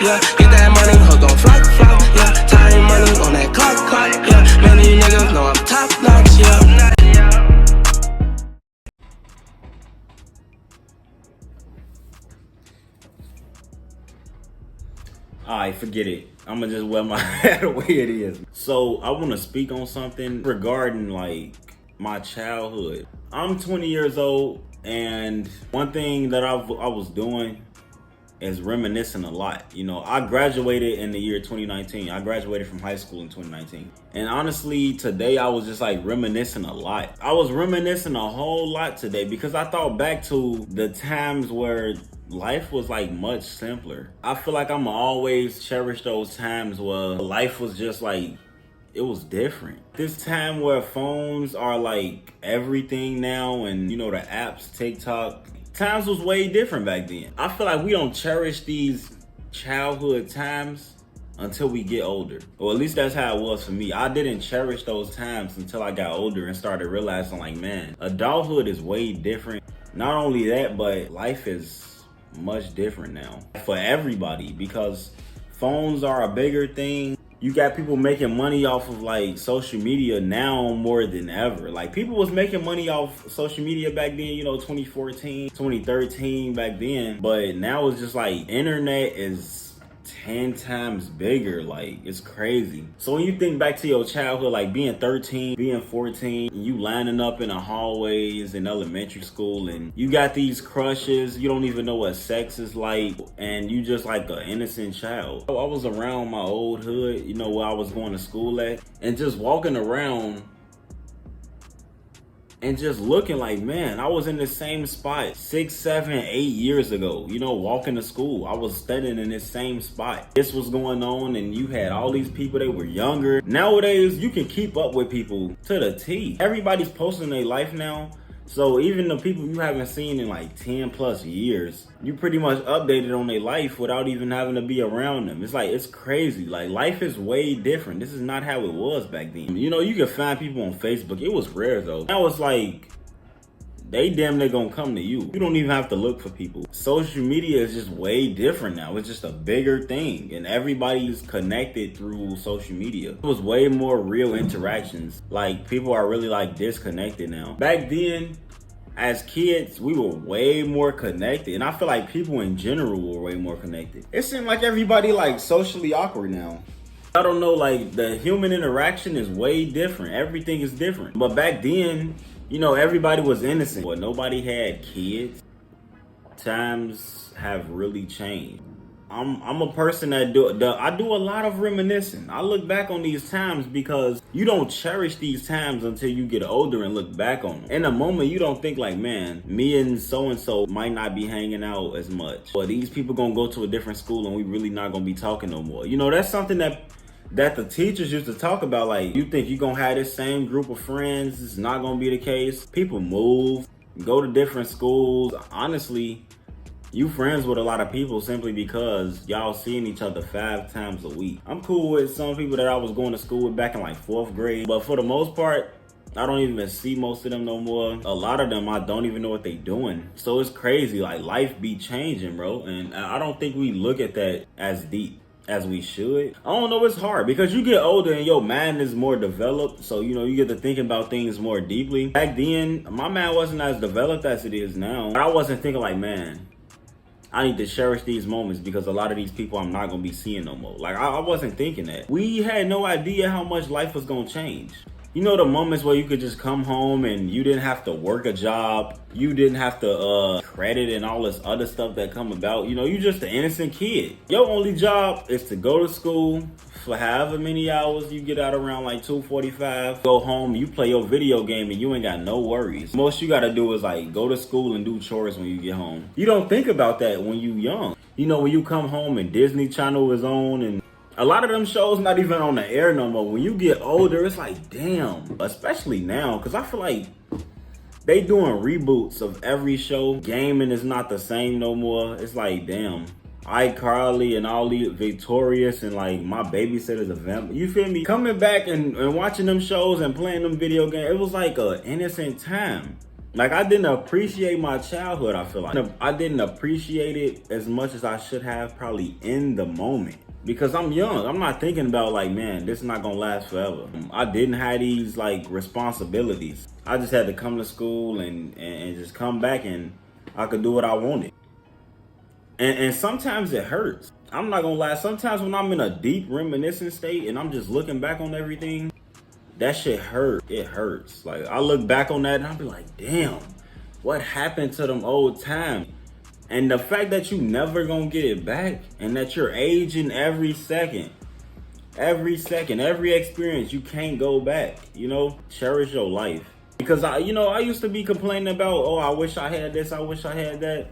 yeah. Get that money, hoes gon' flop, flop, yeah. Time money on that clock, clock, yeah. Man, these niggas know I'm top notch, yeah. Alright, forget it. I'ma just wear my hat the way it is. So I wanna speak on something regarding like my childhood. I'm 20 years old, and one thing that I was doing is reminiscing a lot. You know, I graduated in the year 2019. I graduated from high school in 2019. And honestly, today I was just like reminiscing a lot. I was reminiscing a whole lot today because I thought back to the times where life was like much simpler. I feel like I'm always cherish those times where life was just like, it was different. This time where phones are like everything now, and you know, the apps, TikTok, times was way different back then. I feel like we don't cherish these childhood times until we get older. Or at least that's how it was for me. I didn't cherish those times until I got older and started realizing like, man, adulthood is way different. Not only that, but life is much different now for everybody because phones are a bigger thing. You got people making money off of like social media now more than ever. Like people was making money off social media back then, you know, 2014, 2013 back then. But now it's just like internet is 10 times bigger. Like it's crazy. So when you think back to your childhood, like being 13, being 14, you lining up in the hallways in elementary school and you got these crushes, you don't even know what sex is like, and you just like an innocent child. I was around my old hood, you know, where I was going to school at, and just walking around and just looking like, man, I was in the same spot 6, 7, 8 years ago, you know, walking to school. I was studying in this same spot. This was going on, and you had all these people, they were younger. Nowadays, you can keep up with people to the T. Everybody's posting their life now. So even the people you haven't seen in like 10 plus years, you pretty much updated on their life without even having to be around them. It's like, it's crazy. Like life is way different. This is not how it was back then. You know, you can find people on Facebook. It was rare though. Now it's like, they damn near gonna come to you. You don't even have to look for people. Social media is just way different now. It's just a bigger thing, and everybody's connected through social media. It was way more real interactions. Like people are really like disconnected now. Back then, as kids, we were way more connected, and I feel like people in general were way more connected. It seemed like everybody like socially awkward now. I don't know, like the human interaction is way different. Everything is different. But back then, you know, everybody was innocent. But nobody had kids. Times have really changed. I'm a person that I do a lot of reminiscing. I look back on these times because you don't cherish these times until you get older and look back on them. In the moment, you don't think like, man, me and so might not be hanging out as much. Or these people gonna go to a different school and we really not gonna be talking no more. You know, that's something that the teachers used to talk about. Like, you think you're gonna have this same group of friends. It's not gonna be the case. People move, go to different schools. Honestly, you friends with a lot of people simply because y'all seeing each other 5 times a week. I'm cool with some people that I was going to school with back in like 4th grade, but for the most part, I don't even see most of them no more. A lot of them, I don't even know what they doing. So it's crazy, like life be changing, bro. And I don't think we look at that as deep as we should. I don't know, it's hard because you get older and your mind is more developed. So, you know, you get to thinking about things more deeply. Back then, my mind wasn't as developed as it is now. But I wasn't thinking like, man, I need to cherish these moments because a lot of these people I'm not going to be seeing no more. Like, I wasn't thinking that. We had no idea how much life was going to change. You know, the moments where you could just come home and you didn't have to work a job. You didn't have to credit and all this other stuff that come about. You know, you just an innocent kid. Your only job is to go to school for however many hours. You get out around like 2:45. Go home, you play your video game and you ain't got no worries. Most you got to do is like go to school and do chores when you get home. You don't think about that when you young. You know, when you come home and Disney Channel is on and a lot of them shows not even on the air no more. When you get older, it's like, damn. Especially now, because I feel like they doing reboots of every show. Gaming is not the same no more. It's like, damn. iCarly and all these Victorious and like My Babysitter's a Vamp. You feel me? Coming back and watching them shows and playing them video games, it was like an innocent time. Like, I didn't appreciate my childhood, I feel like. I didn't appreciate it as much as I should have probably in the moment. Because I'm young. I'm not thinking about like, man, this is not gonna last forever. I didn't have these like responsibilities. I just had to come to school and just come back and I could do what I wanted. And sometimes it hurts. I'm not gonna lie. Sometimes when I'm in a deep reminiscing state and I'm just looking back on everything, that shit hurt. It hurts. Like, I look back on that and I'll be like, damn, what happened to them old times? And the fact that you never gonna get it back and that you're aging every second, every experience, you can't go back, you know? Cherish your life. Because I used to be complaining about, oh, I wish I had this, I wish I had that.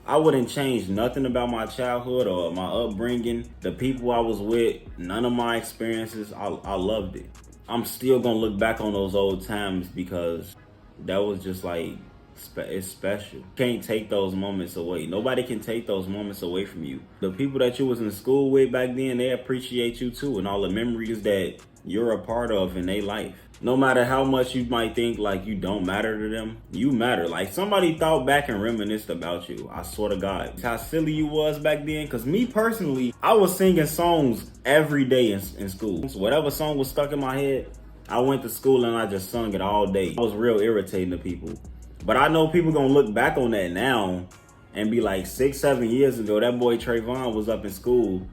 I wouldn't change nothing about my childhood or my upbringing, the people I was with, none of my experiences. I loved it. I'm still gonna look back on those old times because that was just like, it's special. You can't take those moments away. Nobody can take those moments away from you. The people that you was in school with back then, they appreciate you too, and all the memories that you're a part of in their life. No matter how much you might think like you don't matter to them, you matter. Like, somebody thought back and reminisced about you. I swear to God. How silly you was back then. Because me personally, I was singing songs every day in school. So whatever song was stuck in my head, I went to school and I just sung it all day. I was real irritating to people. But I know people gonna look back on that now and be like, 6-7 years ago, that boy Trey was up in school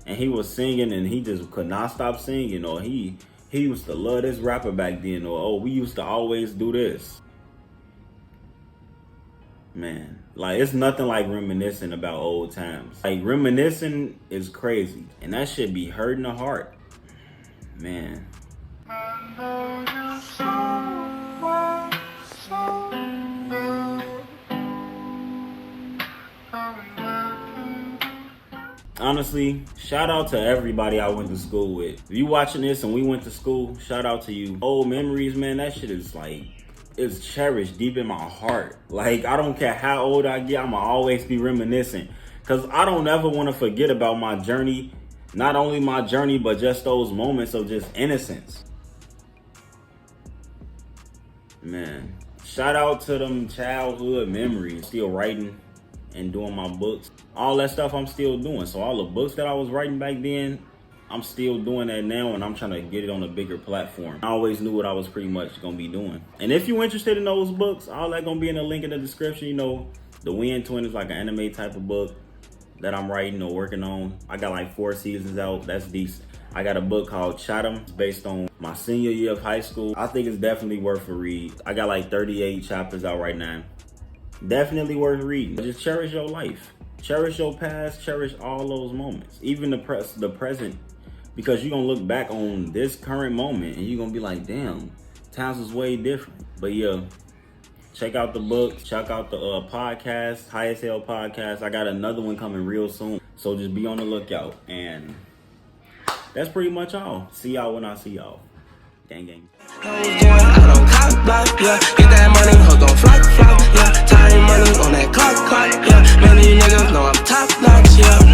and he was singing and he just could not stop singing, or he used to love this rapper back then, or, oh, we used to always do this. Man, like, it's nothing like reminiscing about old times. Like, reminiscing is crazy, and that should be hurting the heart. Man. Honestly, shout out to everybody I went to school with. If you watching this and we went to school, shout out to you. Old memories, man, that shit is like, it's cherished deep in my heart. Like, I don't care how old I get, I'ma always be reminiscing. Cause I don't ever want to forget about my journey. Not only my journey, but just those moments of just innocence. Man, shout out to them childhood memories. Still writing and doing my books. All that stuff I'm still doing. So all the books that I was writing back then, I'm still doing that now, and I'm trying to get it on a bigger platform. I always knew what I was pretty much gonna be doing. And if you're interested in those books, all that gonna be in the link in the description. You know, The Wind Twin is like an anime type of book that I'm writing or working on. I got like 4 seasons out. That's decent. I got a book called Chatham. It's based on my senior year of high school. I think it's definitely worth a read. I got like 38 chapters out right now. Definitely worth reading. Just cherish your life. Cherish your past. Cherish all those moments. Even the present. Because you're going to look back on this current moment and you're going to be like, damn, times was way different. But yeah, check out the book. Check out the podcast, High as Hell podcast. I got another one coming real soon. So just be on the lookout. And that's pretty much all. See y'all when I see y'all. Gang, gang. I don't cop block, yeah. Get that money, hoes gon' flock, yeah. Time money on that clock, yeah. Many niggas know I'm top notch, yeah.